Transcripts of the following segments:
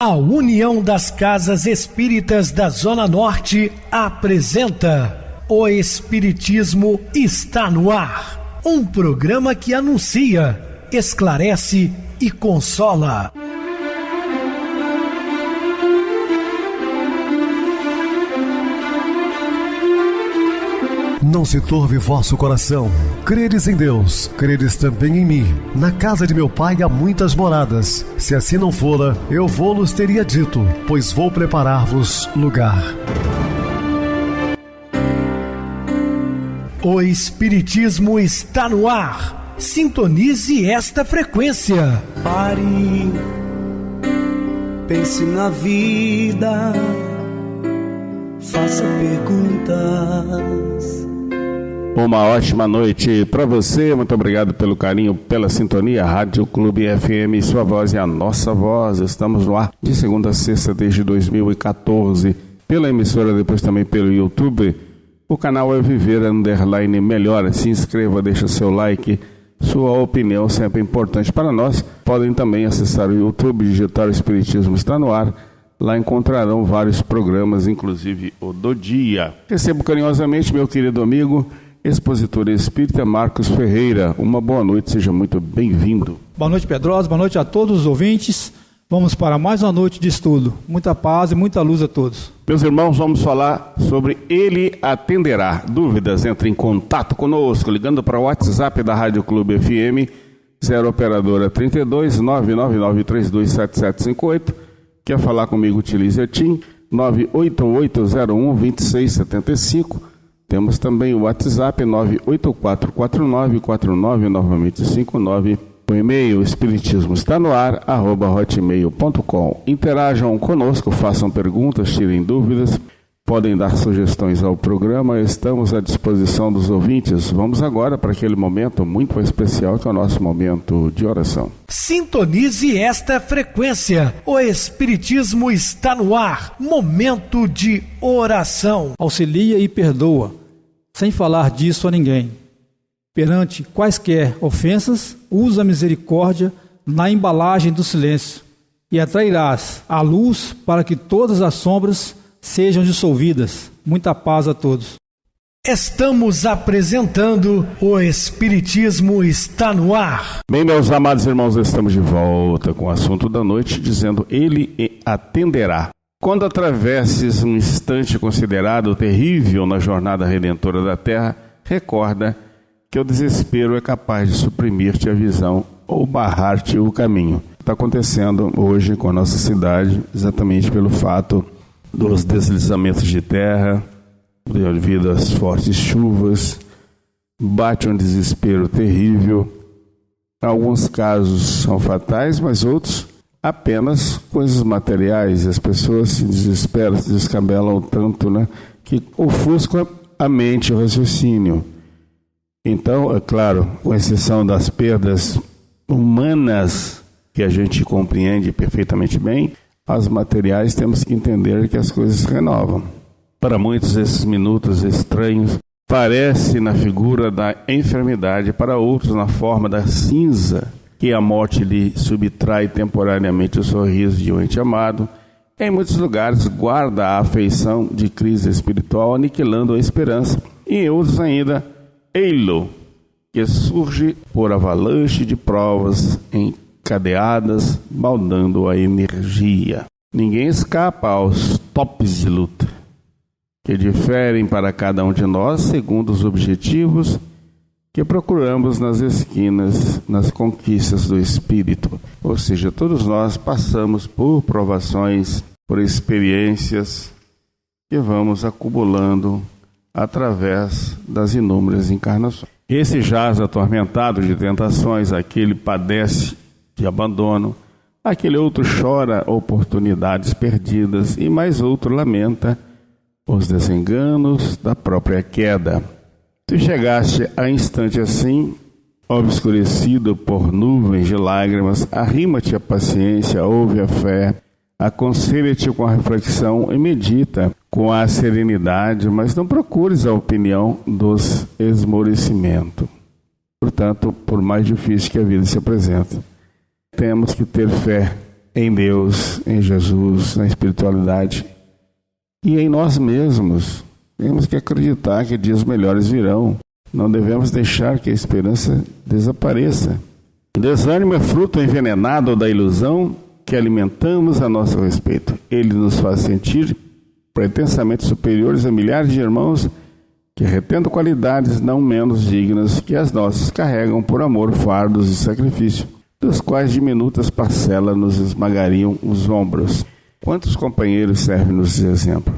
A União das Casas Espíritas da Zona Norte apresenta O Espiritismo está no ar. Um programa que anuncia, esclarece e consola. Não se turve vosso coração. Credes em Deus, credes também em mim. Na casa de meu pai há muitas moradas. Se assim não fora, eu vou-los teria dito, pois vou preparar-vos lugar. O Espiritismo está no ar. Sintonize esta frequência. Pare, pense na vida, faça perguntas. Uma ótima noite para você, muito obrigado pelo carinho, pela sintonia. Rádio Clube FM, sua voz é a nossa voz. Estamos no ar de segunda a sexta desde 2014, pela emissora, depois também pelo YouTube. O canal é Viver _ Melhor. Se inscreva, deixa seu like, sua opinião sempre é importante para nós. Podem também acessar o YouTube, digitar o Espiritismo está no ar. Lá encontrarão vários programas, inclusive o do dia. Recebo carinhosamente meu querido amigo, expositor espírita Marcos Ferreira. Uma boa noite, seja muito bem-vindo. Boa noite, Pedrosa, boa noite a todos os ouvintes. Vamos para mais uma noite de estudo. Muita paz e muita luz a todos. Meus irmãos, vamos falar sobre Ele Atenderá. Dúvidas, entre em contato conosco, ligando para o WhatsApp da Rádio Clube FM, 0 operadora 32 999 327758. Quer falar comigo, utilize a TIM 988012675. Temos também o WhatsApp 9844949, novamente 59. O e-mail espiritismo está no ar, @hotmail.com. Interajam conosco, façam perguntas, tirem dúvidas. Podem dar sugestões ao programa, estamos à disposição dos ouvintes. Vamos agora para aquele momento muito especial que é o nosso momento de oração. Sintonize esta frequência. O Espiritismo está no ar. Momento de oração. Auxilia e perdoa, sem falar disso a ninguém. Perante quaisquer ofensas, usa a misericórdia na embalagem do silêncio e atrairás a luz para que todas as sombras sejam dissolvidas. Muita paz a todos. Estamos apresentando O Espiritismo está no ar. Bem, meus amados irmãos, estamos de volta com o assunto da noite, dizendo Ele atenderá. Quando atravesses um instante considerado terrível na jornada redentora da Terra, recorda que o desespero é capaz de suprimir-te a visão ou barrar-te o caminho. Está acontecendo hoje com a nossa cidade, exatamente pelo fato dos deslizamentos de terra, devido às fortes chuvas, bate um desespero terrível. Alguns casos são fatais, mas outros apenas coisas materiais. As pessoas se desesperam, se descabelam tanto, que ofuscam a mente, o raciocínio. Então, é claro, com exceção das perdas humanas que a gente compreende perfeitamente bem, as materiais temos que entender que as coisas se renovam. Para muitos, esses minutos estranhos parecem na figura da enfermidade, para outros na forma da cinza, que a morte lhe subtrai temporariamente o sorriso de um ente amado. Em muitos lugares guarda a afeição de crise espiritual, aniquilando a esperança. E em outros ainda, ei-lo, que surge por avalanche de provas encadeadas, baldando a energia. Ninguém escapa aos topes de luta, que diferem para cada um de nós segundo os objetivos que procuramos nas esquinas, nas conquistas do espírito. Ou seja, todos nós passamos por provações, por experiências que vamos acumulando através das inúmeras encarnações. Esse jaz atormentado de tentações, aquele padece de abandono, aquele outro chora oportunidades perdidas e mais outro lamenta os desenganos da própria queda. Tu chegaste a instante assim, obscurecido por nuvens de lágrimas, arrima-te a paciência, ouve a fé, aconselha-te com a reflexão e medita com a serenidade, mas não procures a opinião dos esmorecimentos. Portanto, por mais difícil que a vida se apresente, temos que ter fé em Deus, em Jesus, na espiritualidade e em nós mesmos. Temos que acreditar que dias melhores virão. Não devemos deixar que a esperança desapareça. O desânimo é fruto envenenado da ilusão que alimentamos a nosso respeito. Ele nos faz sentir pretensamente superiores a milhares de irmãos que, retendo qualidades não menos dignas que as nossas, carregam por amor fardos de sacrifício, dos quais diminutas parcelas nos esmagariam os ombros. Quantos companheiros servem-nos de exemplo?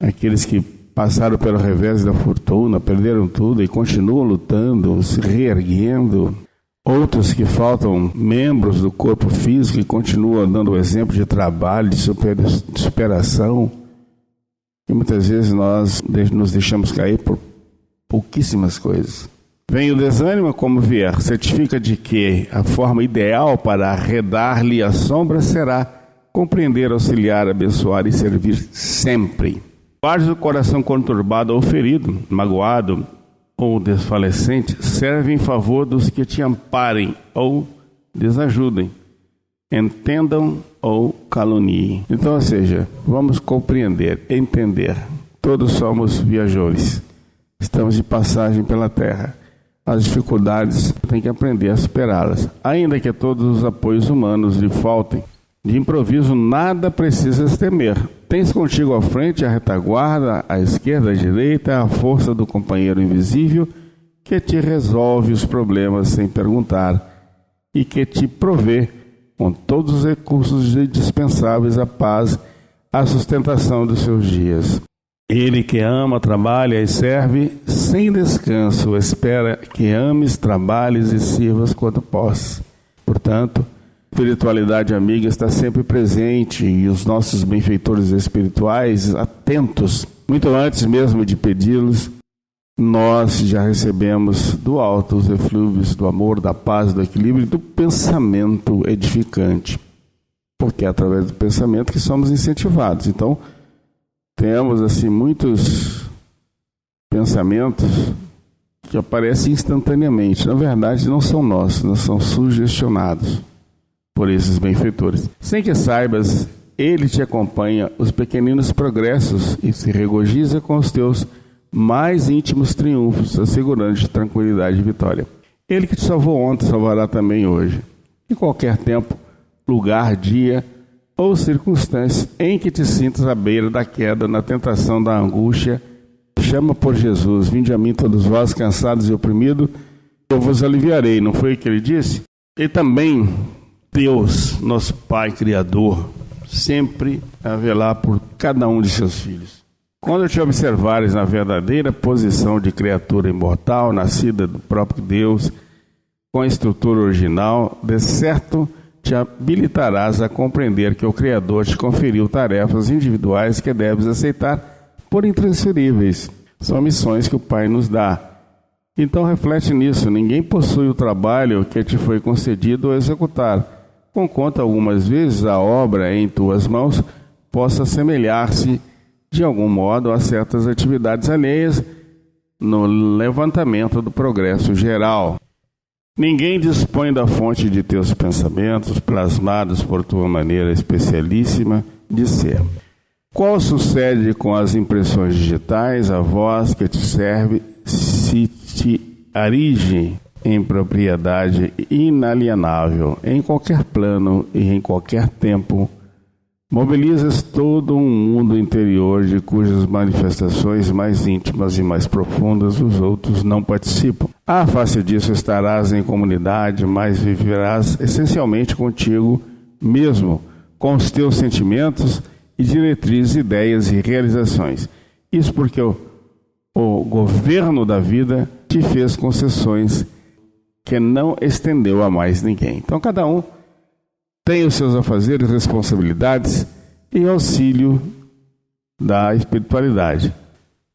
Aqueles que passaram pelo revés da fortuna, perderam tudo e continuam lutando, se reerguendo. Outros que faltam membros do corpo físico e continuam dando o exemplo de trabalho, de superação. E muitas vezes nós nos deixamos cair por pouquíssimas coisas. Vem o desânimo como vier, certifica de que a forma ideal para arredar-lhe a sombra será compreender, auxiliar, abençoar e servir sempre. Guarde o coração conturbado ou ferido, magoado ou desfalecente, serve em favor dos que te amparem ou desajudem, entendam ou caluniem. Então, ou seja, vamos compreender, entender. Todos somos viajores, estamos de passagem pela terra. As dificuldades, tem que aprender a superá-las. Ainda que todos os apoios humanos lhe faltem, de improviso nada precisas temer. Tens contigo à frente a retaguarda, à esquerda, à direita, a força do companheiro invisível que te resolve os problemas sem perguntar e que te provê com todos os recursos indispensáveis à paz, à sustentação dos seus dias. Ele que ama, trabalha e serve sem descanso, espera que ames, trabalhes e sirvas quanto possas. Portanto, a espiritualidade amiga está sempre presente e os nossos benfeitores espirituais atentos, muito antes mesmo de pedi-los, nós já recebemos do alto os eflúvios do amor, da paz, do equilíbrio e do pensamento edificante, porque é através do pensamento que somos incentivados. Então, temos assim muitos pensamentos que aparecem instantaneamente. Na verdade, não são nossos, nós somos sugestionados por esses benfeitores. Sem que saibas, ele te acompanha os pequeninos progressos e se regozija com os teus mais íntimos triunfos, assegurando-te tranquilidade e vitória. Ele que te salvou ontem, salvará também hoje. Em qualquer tempo, lugar, dia ou circunstância em que te sintas à beira da queda, na tentação da angústia, chama por Jesus: vinde a mim todos vós cansados e oprimidos, eu vos aliviarei. Não foi o que ele disse? E também Deus, nosso Pai Criador, sempre a velar por cada um de seus filhos. Quando te observares na verdadeira posição de criatura imortal, nascida do próprio Deus, com a estrutura original, de certo te habilitarás a compreender que o Criador te conferiu tarefas individuais que deves aceitar por intransferíveis. São missões que o Pai nos dá. Então reflete nisso. Ninguém possui o trabalho que te foi concedido a executar, conquanto algumas vezes a obra em tuas mãos possa assemelhar-se de algum modo a certas atividades alheias no levantamento do progresso geral. Ninguém dispõe da fonte de teus pensamentos, plasmados por tua maneira especialíssima de ser. Qual sucede com as impressões digitais? A voz que te serve se te arige em propriedade inalienável, em qualquer plano e em qualquer tempo. Mobilizas todo um mundo interior de cujas manifestações mais íntimas e mais profundas os outros não participam. À face disso estarás em comunidade, mas viverás essencialmente contigo mesmo, com os teus sentimentos e diretrizes, ideias e realizações. Isso porque o governo da vida te fez concessões que não estendeu a mais ninguém. Então cada um tem os seus afazeres, responsabilidades e auxílio da espiritualidade.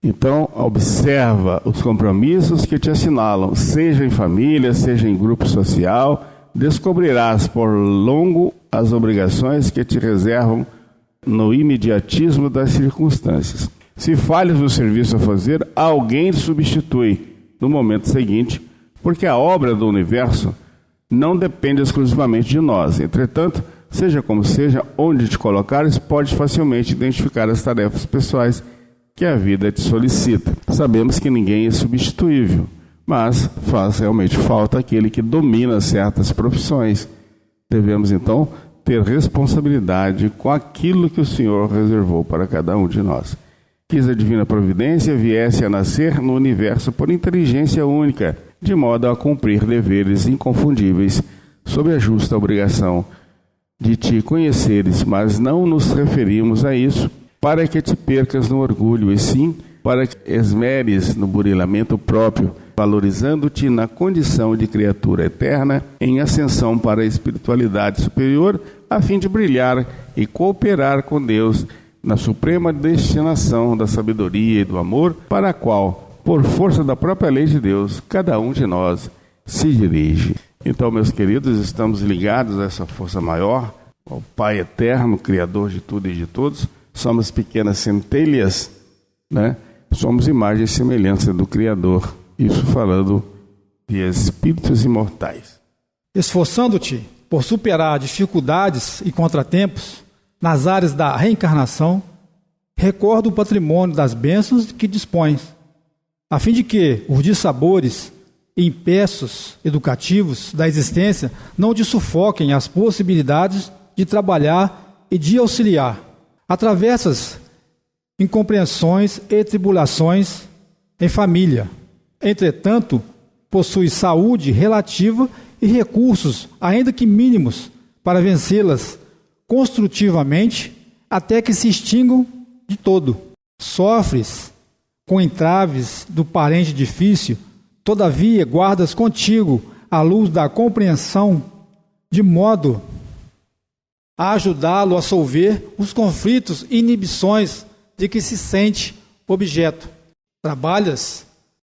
Então, observa os compromissos que te assinalam, seja em família, seja em grupo social, descobrirás por longo as obrigações que te reservam no imediatismo das circunstâncias. Se falhas no serviço a fazer, alguém te substitui no momento seguinte, porque a obra do universo não depende exclusivamente de nós. Entretanto, seja como seja, onde te colocares, podes facilmente identificar as tarefas pessoais que a vida te solicita. Sabemos que ninguém é substituível, mas faz realmente falta aquele que domina certas profissões. Devemos, então, ter responsabilidade com aquilo que o Senhor reservou para cada um de nós. Quis a divina providência viesse a nascer no universo por inteligência única, de modo a cumprir deveres inconfundíveis, sob a justa obrigação de te conheceres, mas não nos referimos a isso para que te percas no orgulho, e sim para que esmeres no burilamento próprio, valorizando-te na condição de criatura eterna, em ascensão para a espiritualidade superior, a fim de brilhar e cooperar com Deus na suprema destinação da sabedoria e do amor, para a qual, por força da própria lei de Deus, cada um de nós se dirige. Então, meus queridos, estamos ligados a essa força maior, ao Pai eterno, Criador de tudo e de todos. Somos pequenas centelhas, né? Somos imagem e semelhança do Criador. Isso falando de espíritos imortais. Esforçando-te por superar dificuldades e contratempos nas áreas da reencarnação, recorda o patrimônio das bênçãos que dispões, a fim de que os dissabores e empeços educativos da existência não te sufoquem as possibilidades de trabalhar e de auxiliar. Atravessas incompreensões e tribulações em família. Entretanto, possui saúde relativa e recursos, ainda que mínimos, para vencê-las construtivamente até que se extingam de todo. Sofres com entraves do parente difícil, todavia guardas contigo a luz da compreensão, de modo a ajudá-lo a solver os conflitos e inibições de que se sente objeto. Trabalhas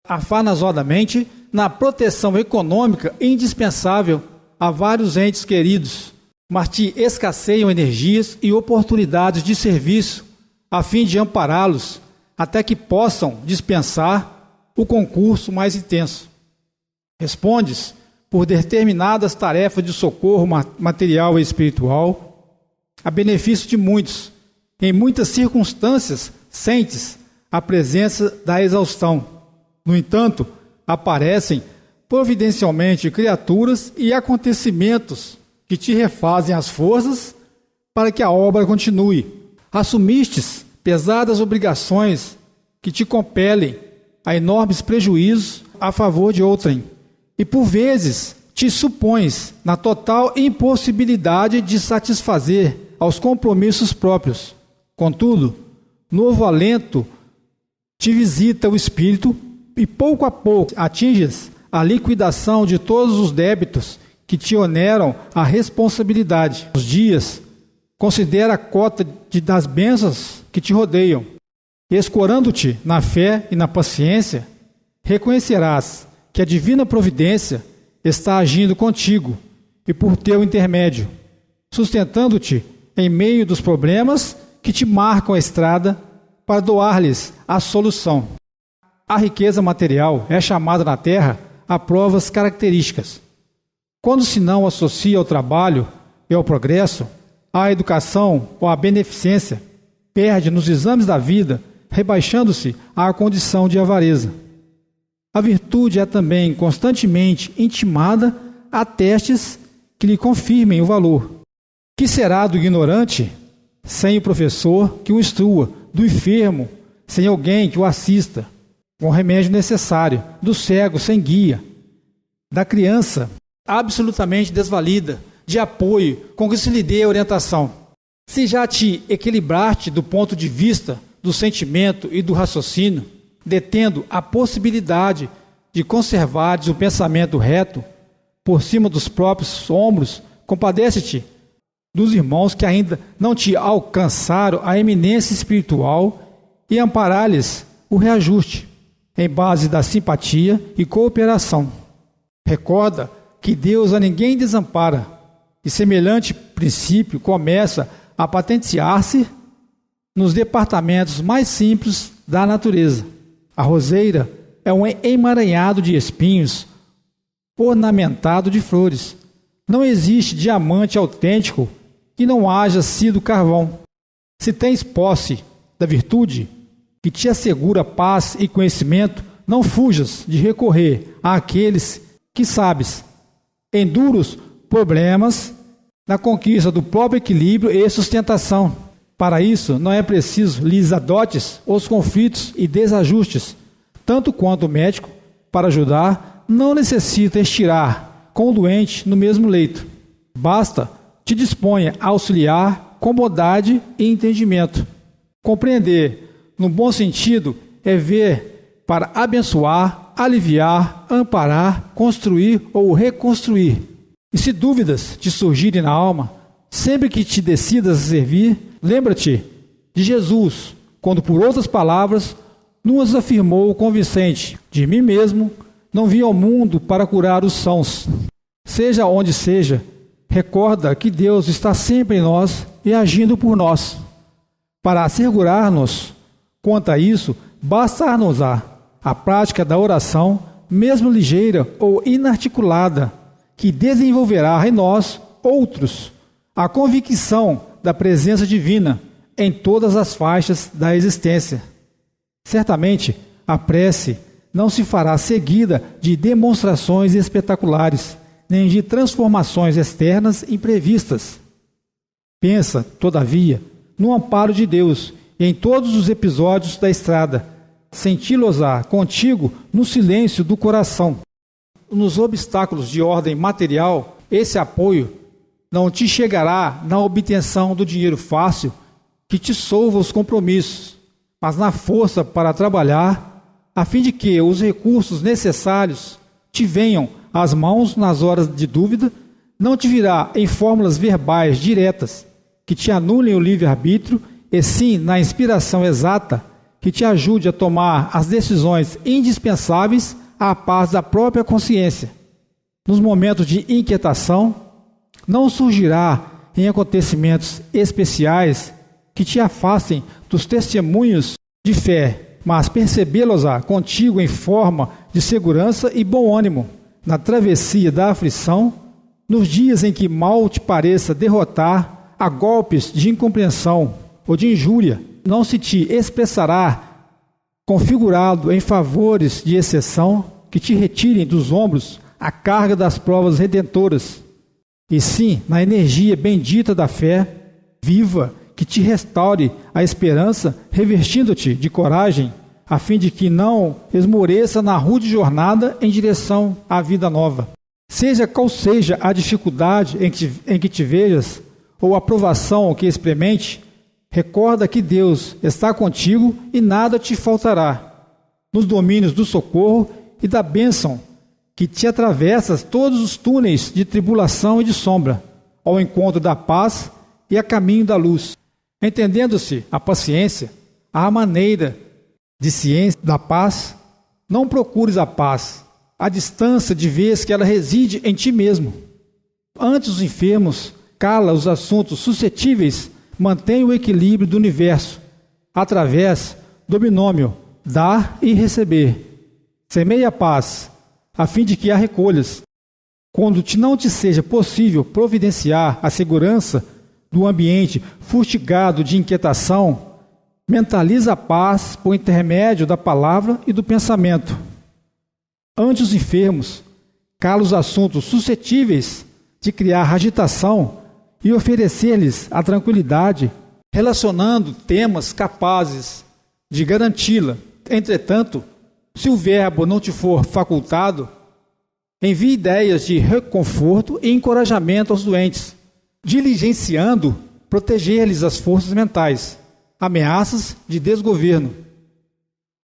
afanosamente na proteção econômica indispensável a vários entes queridos, mas te escasseiam energias e oportunidades de serviço a fim de ampará-los até que possam dispensar o concurso mais intenso. Respondes por determinadas tarefas de socorro material e espiritual, a benefício de muitos. Em muitas circunstâncias, sentes a presença da exaustão. No entanto, aparecem providencialmente criaturas e acontecimentos que te refazem as forças para que a obra continue. Assumistes pesadas obrigações que te compelem a enormes prejuízos a favor de outrem, e por vezes te supões na total impossibilidade de satisfazer aos compromissos próprios. Contudo, novo alento te visita o espírito e pouco a pouco atinges a liquidação de todos os débitos que te oneram a responsabilidade. Os dias, considera a cota das bênçãos que te rodeiam. Escorando-te na fé e na paciência, reconhecerás que a divina providência está agindo contigo e por teu intermédio, sustentando-te em meio dos problemas que te marcam a estrada para doar-lhes a solução. A riqueza material é chamada na Terra a provas características. Quando se não associa ao trabalho e ao progresso, à educação ou à beneficência, perde nos exames da vida, rebaixando-se à condição de avareza. A virtude é também constantemente intimada a testes que lhe confirmem o valor. Que será do ignorante sem o professor que o instrua, do enfermo sem alguém que o assista, com o remédio necessário, do cego sem guia, da criança absolutamente desvalida, de apoio com que se lhe dê orientação? Se já te equilibraste do ponto de vista do sentimento e do raciocínio, detendo a possibilidade de conservares o pensamento reto por cima dos próprios ombros, compadece-te dos irmãos que ainda não te alcançaram a eminência espiritual e amparar-lhes o reajuste, em base da simpatia e cooperação. Recorda que Deus a ninguém desampara, e semelhante princípio começa a patentear-se nos departamentos mais simples da natureza. A roseira é um emaranhado de espinhos ornamentado de flores. Não existe diamante autêntico que não haja sido carvão. Se tens posse da virtude, que te assegura paz e conhecimento, não fujas de recorrer àqueles que sabes, em duros problemas, na conquista do próprio equilíbrio e sustentação. Para isso, não é preciso lhes adotes os conflitos e desajustes, tanto quanto o médico, para ajudar, não necessita estirar com o doente no mesmo leito. Basta te disponha a auxiliar com bondade e entendimento. Compreender, no bom sentido, é ver para abençoar, aliviar, amparar, construir ou reconstruir. E se dúvidas te surgirem na alma, sempre que te decidas a servir, lembra-te de Jesus, quando por outras palavras nos afirmou convincente: de mim mesmo não vim ao mundo para curar os sãos. Seja onde seja, recorda que Deus está sempre em nós e agindo por nós. Para assegurar-nos quanto a isso, bastar-nos a prática da oração, mesmo ligeira ou inarticulada, que desenvolverá em nós outros a convicção da presença divina em todas as faixas da existência. Certamente, a prece não se fará seguida de demonstrações espetaculares, nem de transformações externas imprevistas. Pensa, todavia, no amparo de Deus e em todos os episódios da estrada, senti-los-á contigo no silêncio do coração. Nos obstáculos de ordem material, esse apoio não te chegará na obtenção do dinheiro fácil que te solva os compromissos, mas na força para trabalhar, a fim de que os recursos necessários te venham às mãos nas horas de dúvida. Não te virá em fórmulas verbais diretas que te anulem o livre-arbítrio, e sim na inspiração exata que te ajude a tomar as decisões indispensáveis à paz da própria consciência. Nos momentos de inquietação, não surgirá em acontecimentos especiais que te afastem dos testemunhos de fé, mas percebê-los-á contigo em forma de segurança e bom ânimo, na travessia da aflição, nos dias em que mal te pareça derrotar a golpes de incompreensão ou de injúria. Não se te expressará configurado em favores de exceção que te retirem dos ombros a carga das provas redentoras, e sim na energia bendita da fé viva que te restaure a esperança, revestindo-te de coragem, a fim de que não esmoreça na rude jornada em direção à vida nova. Seja qual seja a dificuldade em que te vejas, ou a provação que experimente, recorda que Deus está contigo e nada te faltará. Nos domínios do socorro e da bênção, que te atravessas todos os túneis de tribulação e de sombra, ao encontro da paz e a caminho da luz. Entendendo-se a paciência, a maneira de ciência da paz, não procures a paz à distância de vez que ela reside em ti mesmo. Ante os enfermos, cala os assuntos suscetíveis, mantém o equilíbrio do universo, através do binômio dar e receber. Semeia a paz, a fim de que a recolhas. Quando não te seja possível providenciar a segurança do ambiente fustigado de inquietação, mentaliza a paz por intermédio da palavra e do pensamento. Ante os enfermos, cala os assuntos suscetíveis de criar agitação e oferecer-lhes a tranquilidade, relacionando temas capazes de garanti-la. Entretanto, se o verbo não te for facultado, envie ideias de reconforto e encorajamento aos doentes, diligenciando proteger-lhes as forças mentais, ameaças de desgoverno.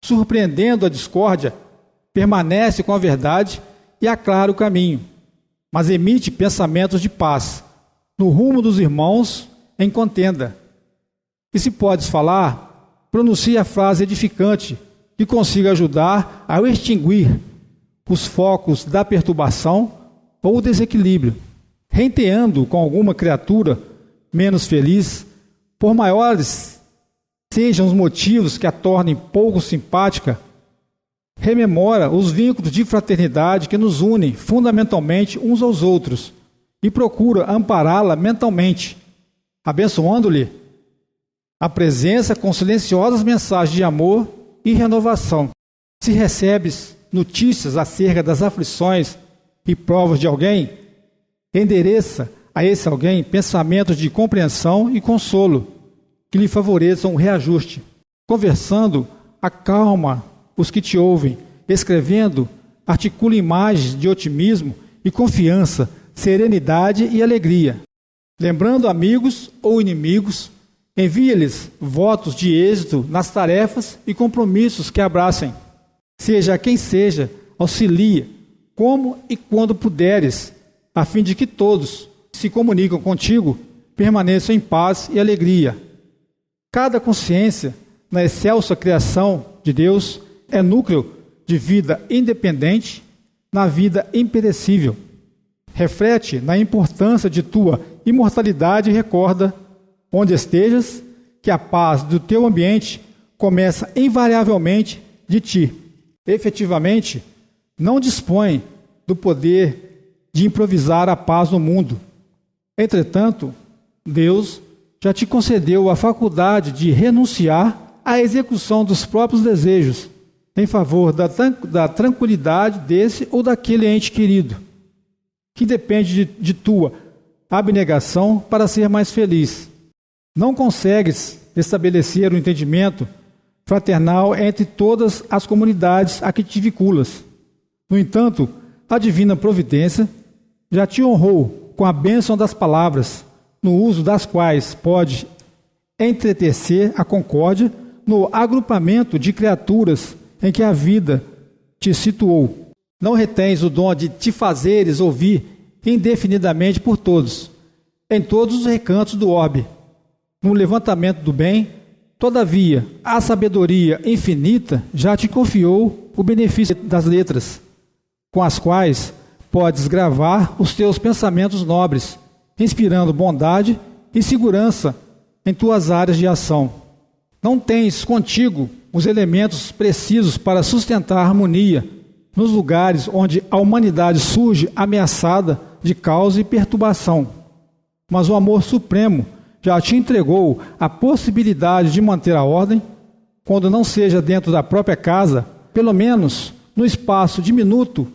Surpreendendo a discórdia, permanece com a verdade e aclara o caminho, mas emite pensamentos de paz, no rumo dos irmãos em contenda. E se podes falar, pronuncie a frase edificante que consiga ajudar a extinguir os focos da perturbação ou desequilíbrio. Renteando com alguma criatura menos feliz, por maiores sejam os motivos que a tornem pouco simpática, rememora os vínculos de fraternidade que nos unem fundamentalmente uns aos outros e procura ampará-la mentalmente, abençoando-lhe a presença com silenciosas mensagens de amor e renovação. Se recebes notícias acerca das aflições e provas de alguém, endereça a esse alguém pensamentos de compreensão e consolo que lhe favoreçam o reajuste. Conversando, acalma os que te ouvem. Escrevendo, articula imagens de otimismo e confiança, serenidade e alegria. Lembrando amigos ou inimigos, envia-lhes votos de êxito nas tarefas e compromissos que abracem. Seja quem seja, auxilia, como e quando puderes, a fim de que todos se comunicam contigo, permaneçam em paz e alegria. Cada consciência, na excelsa criação de Deus, é núcleo de vida independente na vida imperecível. Reflete na importância de tua imortalidade e recorda, onde estejas, que a paz do teu ambiente começa invariavelmente de ti. Efetivamente, não dispõe do poder de improvisar a paz no mundo. Entretanto, Deus já te concedeu a faculdade de renunciar à execução dos próprios desejos em favor da tranquilidade desse ou daquele ente querido, que depende de tua abnegação para ser mais feliz. Não consegues estabelecer o entendimento fraternal entre todas as comunidades a que te vinculas. No entanto, a divina providência já te honrou com a bênção das palavras, no uso das quais pode entretecer a concórdia no agrupamento de criaturas em que a vida te situou. Não retens o dom de te fazeres ouvir indefinidamente por todos, em todos os recantos do orbe. No levantamento do bem, todavia, a sabedoria infinita já te confiou o benefício das letras, com as quais podes gravar os teus pensamentos nobres, inspirando bondade e segurança em tuas áreas de ação. Não tens contigo os elementos precisos para sustentar a harmonia nos lugares onde a humanidade surge ameaçada de caos e perturbação. Mas o amor supremo já te entregou a possibilidade de manter a ordem, quando não seja dentro da própria casa, pelo menos no espaço diminuto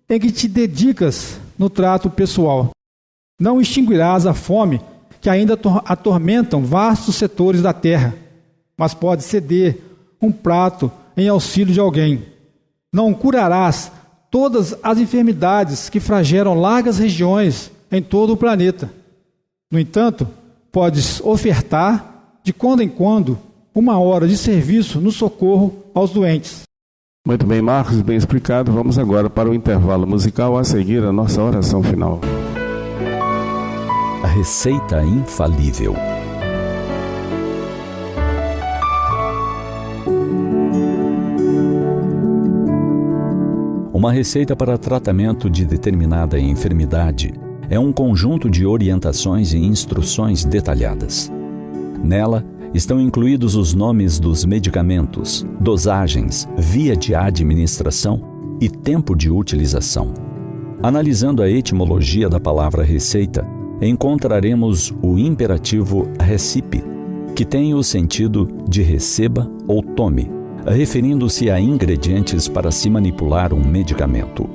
em que te dedicas no trato pessoal. Não extinguirás a fome que ainda atormentam vastos setores da terra, mas pode ceder um prato em auxílio de alguém. Não curarás todas as enfermidades que flagelam largas regiões em todo o planeta. No entanto, podes ofertar, de quando em quando, 1 hora de serviço no socorro aos doentes. Muito bem, Marcos, bem explicado. Vamos agora para o intervalo musical, a seguir a nossa oração final. A receita infalível. Uma receita para tratamento de determinada enfermidade é um conjunto de orientações e instruções detalhadas. Nela estão incluídos os nomes dos medicamentos, dosagens, via de administração e tempo de utilização. Analisando a etimologia da palavra receita, encontraremos o imperativo recipe, que tem o sentido de receba ou tome, referindo-se a ingredientes para se manipular um medicamento.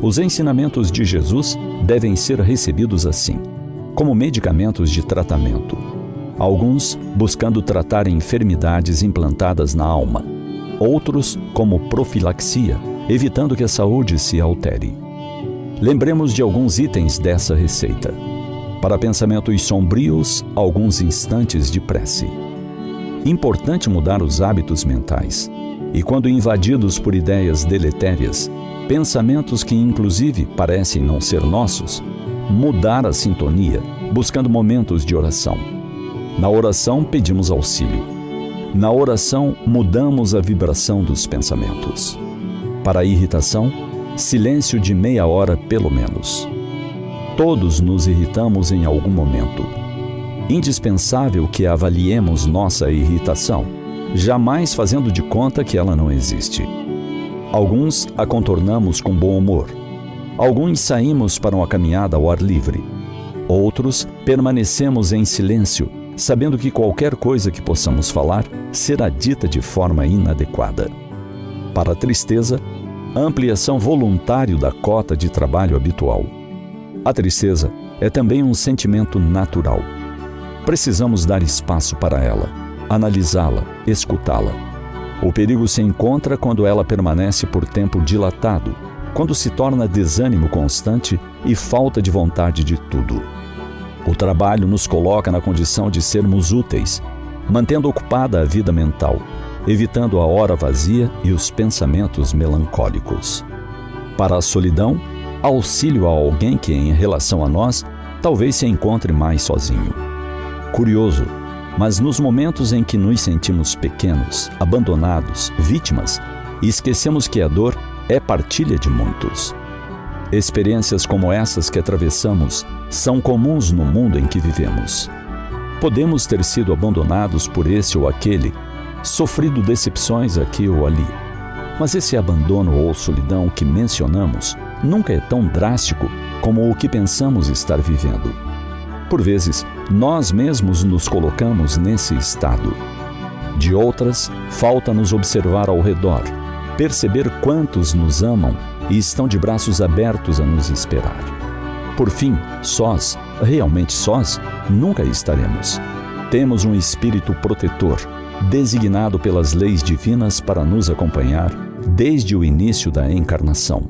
Os ensinamentos de Jesus devem ser recebidos assim, como medicamentos de tratamento. Alguns buscando tratar enfermidades implantadas na alma, outros como profilaxia, evitando que a saúde se altere. Lembremos de alguns itens dessa receita. Para pensamentos sombrios, alguns instantes de prece. Importante mudar os hábitos mentais. E quando invadidos por ideias deletérias, pensamentos que inclusive parecem não ser nossos, mudar a sintonia, buscando momentos de oração. Na oração pedimos auxílio. Na oração mudamos a vibração dos pensamentos. Para a irritação, silêncio de meia hora pelo menos. Todos nos irritamos em algum momento. Indispensável que avaliemos nossa irritação, jamais fazendo de conta que ela não existe. Alguns a contornamos com bom humor. Alguns saímos para uma caminhada ao ar livre. Outros permanecemos em silêncio, sabendo que qualquer coisa que possamos falar será dita de forma inadequada. Para a tristeza, a ampliação voluntária da cota de trabalho habitual. A tristeza é também um sentimento natural. Precisamos dar espaço para ela, analisá-la, escutá-la. O perigo se encontra quando ela permanece por tempo dilatado, quando se torna desânimo constante e falta de vontade de tudo. O trabalho nos coloca na condição de sermos úteis, mantendo ocupada a vida mental, evitando a hora vazia e os pensamentos melancólicos. Para a solidão, auxílio a alguém que, em relação a nós, talvez se encontre mais sozinho. Curioso, mas nos momentos em que nos sentimos pequenos, abandonados, vítimas, e esquecemos que a dor é partilha de muitos. Experiências como essas que atravessamos são comuns no mundo em que vivemos. Podemos ter sido abandonados por esse ou aquele, sofrido decepções aqui ou ali. Mas esse abandono ou solidão que mencionamos nunca é tão drástico como o que pensamos estar vivendo. Por vezes, nós mesmos nos colocamos nesse estado. De outras, falta-nos observar ao redor, perceber quantos nos amam e estão de braços abertos a nos esperar. Por fim, sós, realmente sós, nunca estaremos. Temos um espírito protetor, designado pelas leis divinas para nos acompanhar desde o início da encarnação.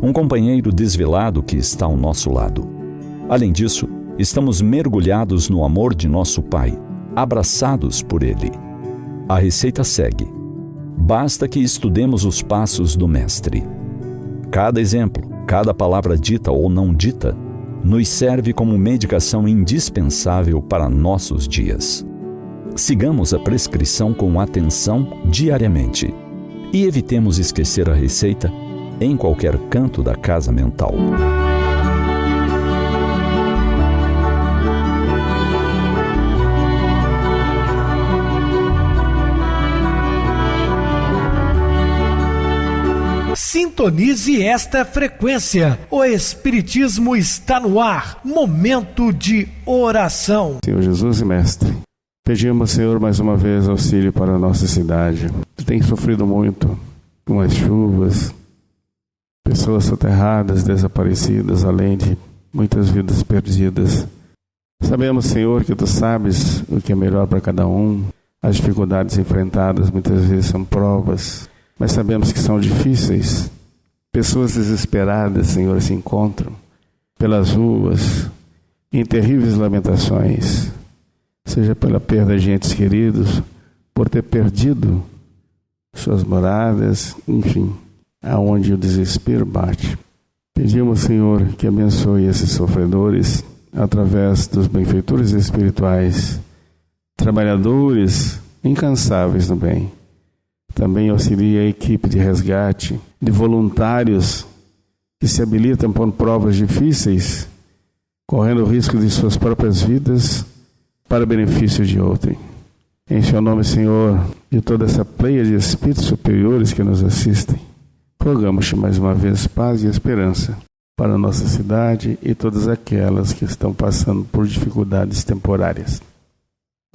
Um companheiro desvelado que está ao nosso lado. Além disso, estamos mergulhados no amor de nosso Pai, abraçados por Ele. A receita segue. Basta que estudemos os passos do Mestre. Cada exemplo, cada palavra dita ou não dita, nos serve como medicação indispensável para nossos dias. Sigamos a prescrição com atenção diariamente e evitemos esquecer a receita em qualquer canto da casa mental. Sintonize esta frequência. O Espiritismo está no ar. Momento de oração. Senhor Jesus e Mestre, pedimos, Senhor, mais uma vez auxílio para a nossa cidade, que tem sofrido muito com as chuvas, pessoas soterradas, desaparecidas, além de muitas vidas perdidas. Sabemos, Senhor, que Tu sabes o que é melhor para cada um. As dificuldades enfrentadas muitas vezes são provas, mas sabemos que são difíceis. Pessoas desesperadas, Senhor, se encontram pelas ruas, em terríveis lamentações, seja pela perda de entes queridos, por ter perdido suas moradas, enfim, aonde o desespero bate. Pedimos, Senhor, que abençoe esses sofredores através dos benfeitores espirituais, trabalhadores incansáveis no bem. Também auxilia a equipe de resgate, de voluntários que se habilitam por provas difíceis, correndo o risco de suas próprias vidas para benefício de outrem. Em Seu nome, Senhor, e toda essa pleia de espíritos superiores que nos assistem, rogamos-te mais uma vez paz e esperança para a nossa cidade e todas aquelas que estão passando por dificuldades temporárias.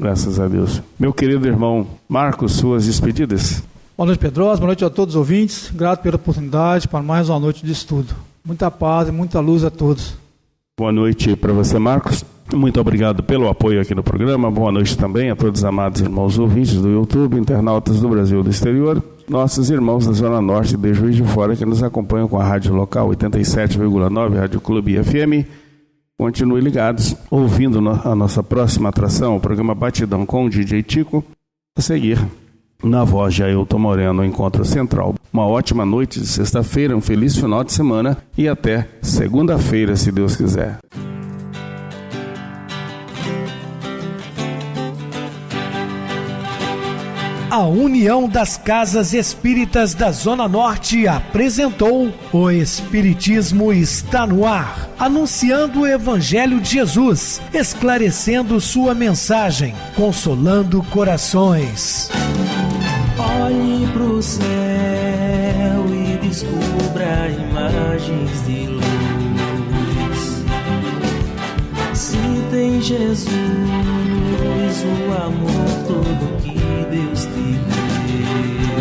Graças a Deus. Meu querido irmão Marcos, suas despedidas. Boa noite, Pedrosa. Boa noite a todos os ouvintes. Grato pela oportunidade para mais uma noite de estudo. Muita paz e muita luz a todos. Boa noite para você, Marcos. Muito obrigado pelo apoio aqui no programa. Boa noite também a todos os amados irmãos ouvintes do YouTube, internautas do Brasil e do exterior, nossos irmãos da Zona Norte de Juiz de Fora que nos acompanham com a rádio local 87,9, Rádio Clube FM. Continue ligados, ouvindo a nossa próxima atração, o programa Batidão com o DJ Tico. A seguir, na voz de Ailton Moreno, Encontro Central. Uma ótima noite de sexta-feira, um feliz final de semana e até segunda-feira, se Deus quiser. A União das Casas Espíritas da Zona Norte apresentou O Espiritismo está no ar, anunciando o Evangelho de Jesus, esclarecendo sua mensagem, consolando corações. Olhe pro céu e descubra imagens de luz. Jesus o amor todo que Deus te deu.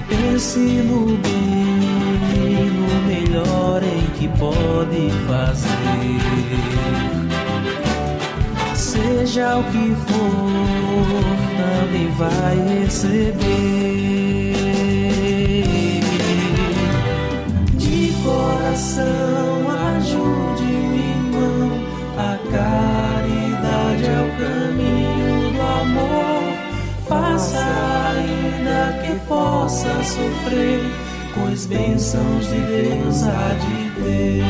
Pense no bem, no melhor em que pode fazer. Seja o que for, também vai receber. De coração, ajude o irmão. A caridade é o caminho do amor. Faça ainda que possa sofrer, pois bênçãos de Deus há de ter.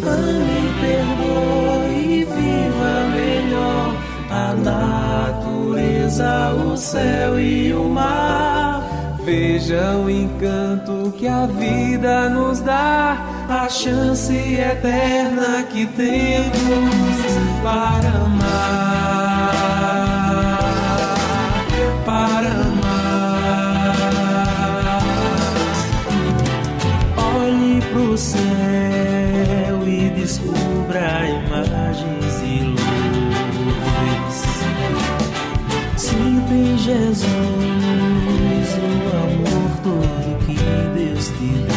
Ame, perdoe e viva melhor a natureza, o céu e o mar. Veja o encanto que a vida nos dá, a chance eterna que temos para amar, para amar. Olhe pro céu e descubra imagens e luz. Sinta em Jesus o amor todo que Deus te deu.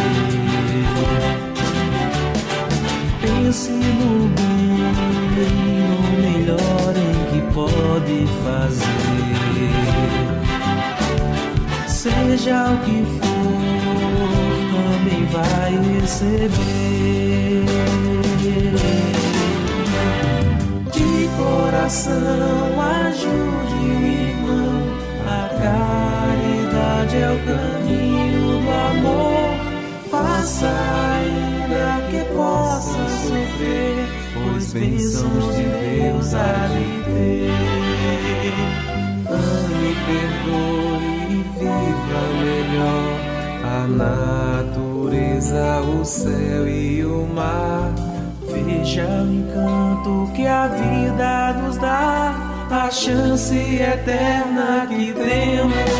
Pense no bem, no melhor em que pode fazer. Seja o que for, também vai receber. De coração, ajude o irmão. A caridade é o caminho do amor. Faça ainda que possa sofrer, pois bênçãos de Deus há de ter. Ame, perdoe e viva melhor a natureza, o céu e o mar. Veja o encanto que a vida nos dá, a chance eterna que temos